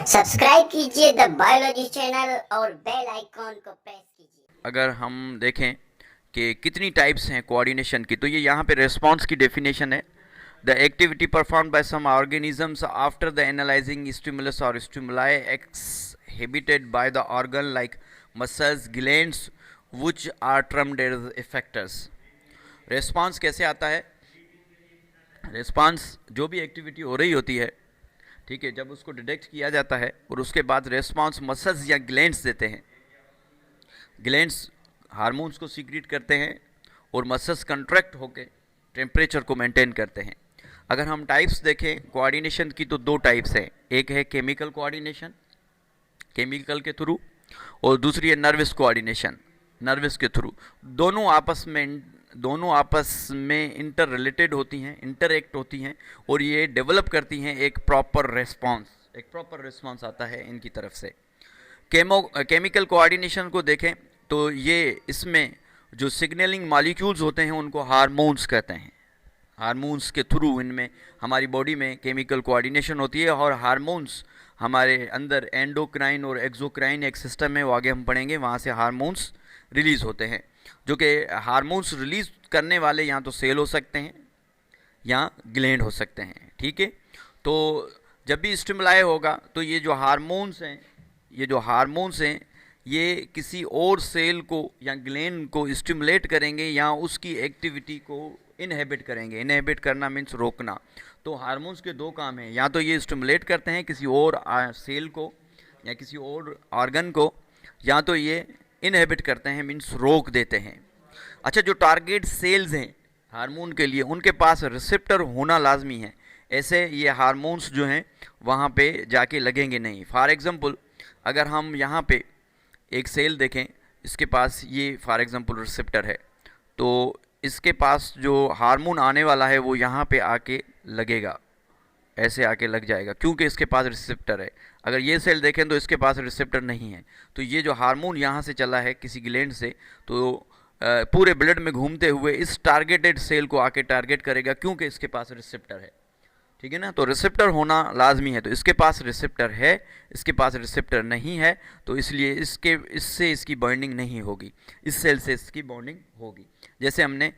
Subscribe कीजिए the biology channel और bell icon को प्रेस कीजिए। अगर हम देखें कि कितनी टाइप्स हैं कोऑर्डिनेशन की, तो ये यहाँ पे रिस्पॉन्स की डेफिनेशन है। The activity perform by some organisms after the analysing stimulus और stimuli exhibited by the organ like muscles glands which are termed as effectors. Response कैसे आता है? रिस्पॉन्स जो भी एक्टिविटी हो रही होती है, ठीक है, जब उसको डिटेक्ट किया जाता है और उसके बाद रिस्पॉन्स मसल्स या ग्लैंड्स देते हैं। ग्लैंड्स हार्मोन्स को सीक्रेट करते हैं और मसल्स कंट्रैक्ट होकर टेम्परेचर को मेंटेन करते हैं। अगर हम टाइप्स देखें कोऑर्डिनेशन की, तो दो टाइप्स हैं। एक है केमिकल कोऑर्डिनेशन, केमिकल के थ्रू, और दूसरी है नर्वस कोऑर्डिनेशन, नर्वस के थ्रू। दोनों आपस में इंटर रिलेटेड होती हैं, इंटरएक्ट होती हैं, और ये डेवलप करती हैं एक प्रॉपर रिस्पॉन्स आता है इनकी तरफ से। केमिकल कोऑर्डिनेशन को देखें तो ये इसमें जो सिग्नलिंग मॉलिक्यूल्स होते हैं उनको हार्मोन्स कहते हैं। हार्मोन्स के थ्रू इनमें हमारी बॉडी में केमिकल कोऑर्डिनेशन होती है, और हार्मोन्स हमारे अंदर एंडोक्राइन और एक्सोक्राइन एक सिस्टम है, वो आगे हम पढ़ेंगे, वहाँ से हार्मोन्स रिलीज़ होते हैं। जो कि हार्मोन्स रिलीज़ करने वाले या तो सेल हो सकते हैं या ग्लैंड हो सकते हैं, ठीक है। तो जब भी स्टिमुलाई होगा तो ये जो हार्मोन्स हैं ये किसी और सेल को या ग्लैंड को स्टिमुलेट करेंगे या उसकी एक्टिविटी को इनहिबिट करेंगे। इनहिबिट करना मीन्स रोकना। तो हार्मोन्स के दो काम हैं, या तो ये स्टिमुलेट करते हैं किसी और सेल को या किसी और ऑर्गन को, या तो ये इनहिबिट करते हैं मीन्स रोक देते हैं। अच्छा, जो टारगेट सेल्स हैं हार्मोन के लिए, उनके पास रिसेप्टर होना लाजमी है, ऐसे ये हार्मोन्स जो हैं वहाँ पे जाके लगेंगे नहीं। फॉर एग्ज़ाम्पल, अगर हम यहाँ पे एक सेल देखें, इसके पास ये फॉर एग्ज़ाम्पल रिसेप्टर है, तो इसके पास जो हार्मोन आने वाला है वो यहाँ पे आके लगेगा, ऐसे आके लग जाएगा, क्योंकि इसके पास रिसेप्टर है। अगर ये सेल देखें तो इसके पास रिसेप्टर नहीं है, तो ये जो हार्मोन यहाँ से चला है किसी ग्लैंड से, तो पूरे ब्लड में घूमते हुए इस टारगेटेड सेल को आके टारगेट करेगा, क्योंकि इसके पास रिसेप्टर है, ठीक है ना। तो रिसेप्टर होना लाजमी है। तो इसके पास रिसेप्टर है, इसके पास रिसेप्टर नहीं है, तो इसलिए इससे इसकी बॉन्डिंग नहीं होगी, इस सेल से इसकी बॉन्डिंग होगी। जैसे हमने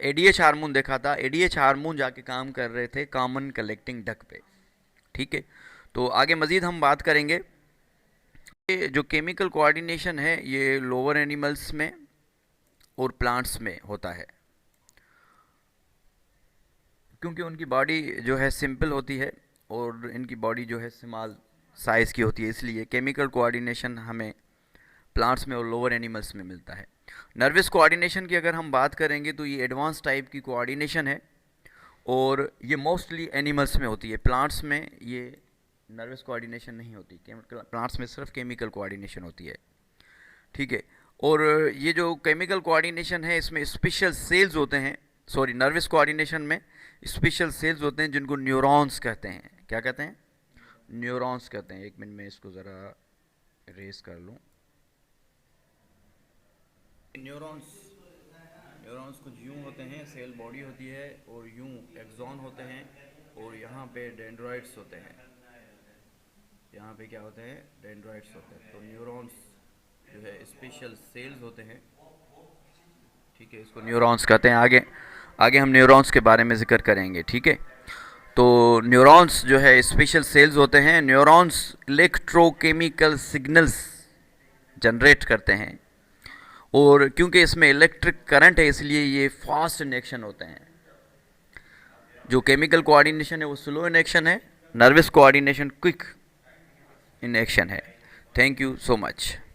एडीएच हार्मोन देखा था, एडीएच हार्मोन जाके काम कर रहे थे कॉमन कलेक्टिंग डक्ट पे, ठीक है। तो आगे मज़ीद हम बात करेंगे। ये जो केमिकल कोऑर्डिनेशन है ये लोअर एनिमल्स में और प्लांट्स में होता है, क्योंकि उनकी बॉडी जो है सिंपल होती है और इनकी बॉडी जो है स्मॉल साइज़ की होती है, इसलिए केमिकल कोऑर्डिनेशन हमें प्लांट्स में और लोअर एनिमल्स में मिलता है। नर्वस कोऑर्डिनेशन की अगर हम बात करेंगे तो ये एडवांस टाइप की कोऑर्डिनेशन है, और ये मोस्टली एनिमल्स में होती है। प्लांट्स में ये नर्वस कोऑर्डिनेशन नहीं होती, प्लांट्स में सिर्फ केमिकल कोऑर्डिनेशन होती है, ठीक है। और ये जो केमिकल कोऑर्डिनेशन है इसमें स्पेशल सेल्स होते हैं, सॉरी, नर्वस कोऑर्डिनेशन में स्पेशल सेल्स होते हैं जिनको न्यूरॉन्स कहते हैं। क्या कहते हैं? न्यूरॉन्स कहते हैं। एक मिनट में इसको ज़रा रेस कर लूँ। न्यूरॉन्स न्यूरॉन्स कुछ यूँ होते हैं, सेल बॉडी होती है, और यूँ एक्सॉन होते हैं, और यहाँ पे डेंड्राइट्स होते हैं। यहाँ पे क्या होते हैं? डेंड्राइट्स होते हैं। तो न्यूरॉन्स जो है स्पेशल सेल्स होते हैं, ठीक है, इसको न्यूरॉन्स कहते हैं। आगे आगे हम न्यूरॉन्स के बारे में जिक्र करेंगे, ठीक है। तो न्यूरॉन्स जो है स्पेशल सेल्स होते हैं। न्यूरॉन्स इलेक्ट्रोकेमिकल सिग्नल्स जनरेट करते हैं, और क्योंकि इसमें इलेक्ट्रिक करंट है इसलिए ये फास्ट इन एक्शन होते हैं। जो केमिकल कोऑर्डिनेशन है वो स्लो इन एक्शन है, nervous coordination quick in action है। Thank you so much.